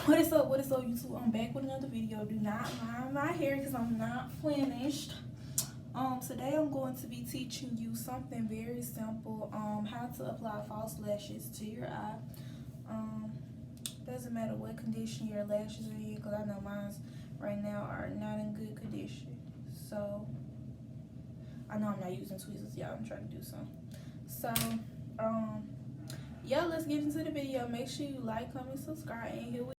What is up, YouTube? I'm back with another video. Do not mind my hair because I'm not finished. Today I'm going to be teaching you something very simple. How to apply false lashes to your eye. Doesn't matter what condition your lashes are in, because I know mine right now are not in good condition. So I know I'm not using tweezers, y'all. I'm trying to do some. So yeah, let's get into the video. Make sure you like, comment, subscribe, and here we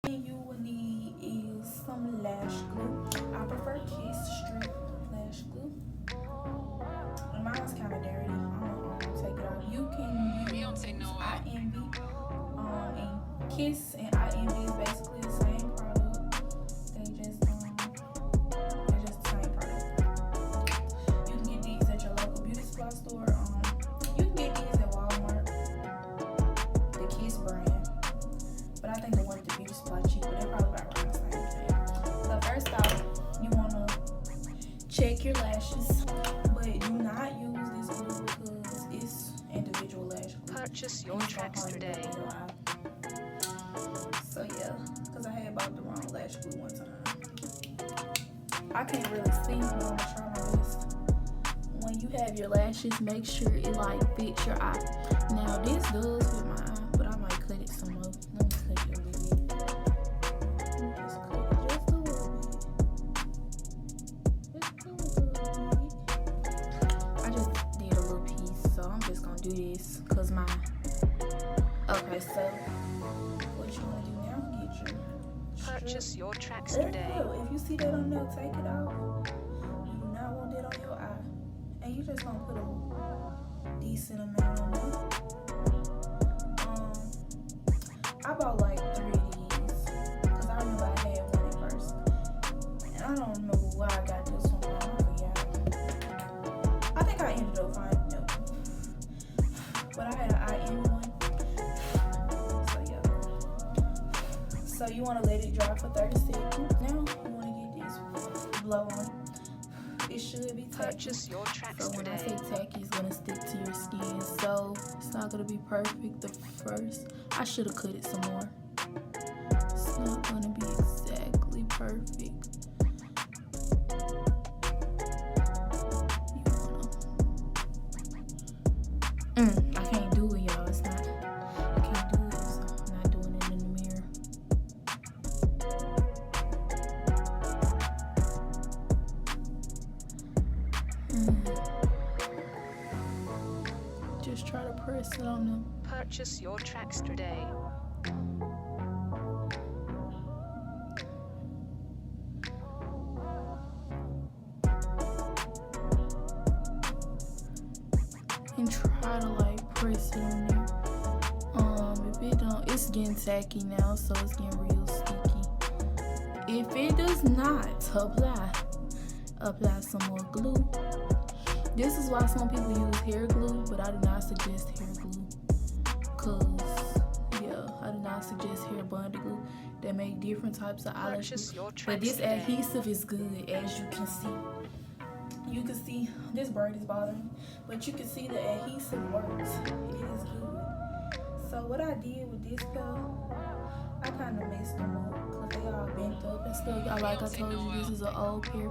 you will need is some lash glue. I prefer Kiss Strip lash glue. And mine's kind of dirty. I'm gonna take it off. You can use I Envy. And Kiss and I Envy is basically the same product. They're just the same product. You can get these at your local beauty supply store. You can get these at Walmart. The Kiss brand. But I think the one at the beauty supply cheaper. They're probably about around the same thing. So first off, you wanna check your lashes, but do not use this glue because it's individual lash glue. Purchase your tracks today. So yeah, because I had bought the wrong lash glue one time. I can't really see, but I'm gonna try my best. When you have your lashes, make sure it like fits your eye. Now this does fit my eye, but I might cut it some more. Let me cut it a little bit. Let me just cut it just a little bit. I just did a little piece, so I'm just gonna do this because my. Okay, so what you wanna do now? Get your. Purchase your tracks today. If you see that on there, take it out. You do not want that on your eye. And you just gonna put a decent amount on there. I bought like 3 of these because I remember I had one at first. And I don't remember why I got this one from. I forgot. I think I ended up finding it. But I had an eye in one. So yeah. So you want to let it dry for 30 seconds. Now you want to get this blow on. It should be tacky. Purchase your tracks So when I today. say tacky, it's gonna stick to your skin. So it's not gonna be perfect the first. I should have cut it some more. It's not gonna be exactly perfect. You wanna. I can't do it, y'all. It's not. I can't do it. So I'm not doing it in the mirror. Just try to press it on them. Purchase your tracks today. And try to like press it on there. If it don't, it's getting tacky now, so it's getting real sticky. If it does not apply some more glue. This is why some people use hair glue, but I do not suggest hair glue. Cause yeah, I do not suggest hair bonded glue. They make different types of eyelash Purchase glue. your But tracks this today. adhesive is good, as you can see. You can see this bird is bothering me, but you can see the adhesive works. It is good. So what I did with this pair, I kind of messed them up because they all bent up and stuff. Like I told you, this is an old pair.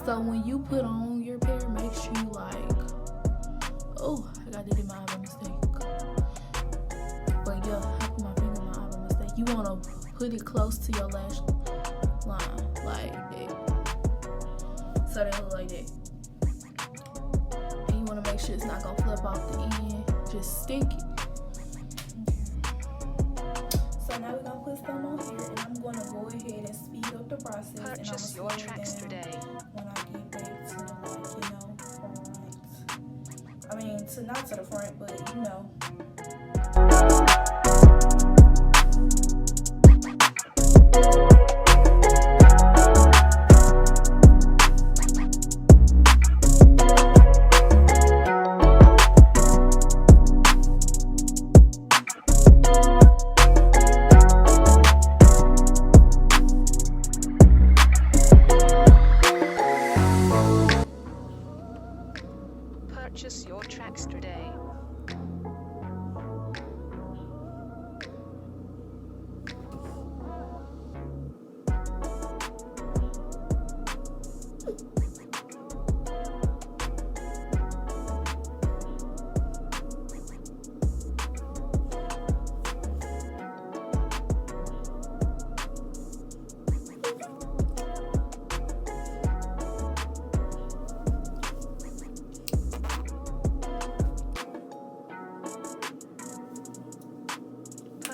So when you put on your pair, make sure you like, oh, I got that in my eye by mistake. But yeah, I put my finger in my eye by mistake. You want to put it close to your lash line, like that. So they look like that. And you want to make sure it's not going to flip off the end. Just stick it. So now we're going to put some on here, and I'm going to go ahead and speed up the process. Purchase and your I'm going to tracks slow it down today. when I get back to the, like, front. I mean, not to the front, but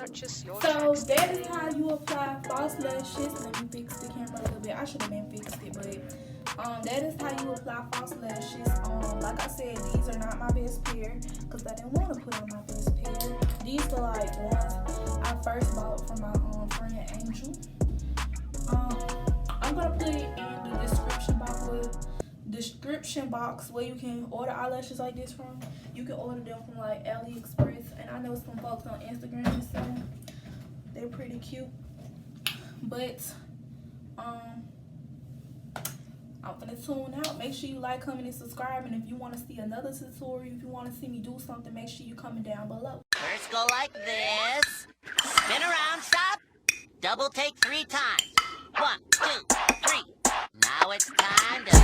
Purchase your So tracks that today. is how you apply false lashes. Let me fix the camera a little bit. I should have been fixed it, but that is how you apply false lashes. Like I said, these are not my best pair because I didn't want to put on my best pair. These are like ones I first bought from my friend Angel. I'm gonna put it in the description box where you can order eyelashes like this from. You can order them from like AliExpress, and I know some folks on Instagram and stuff. They're pretty cute, but I'm gonna tune out. Make sure you like, comment, and subscribe. And if you want to see another tutorial, if you want to see me do something, make sure you comment down below. First go like this. Spin around, stop. Double take 3 times. 1, 2, 3. Now it's time to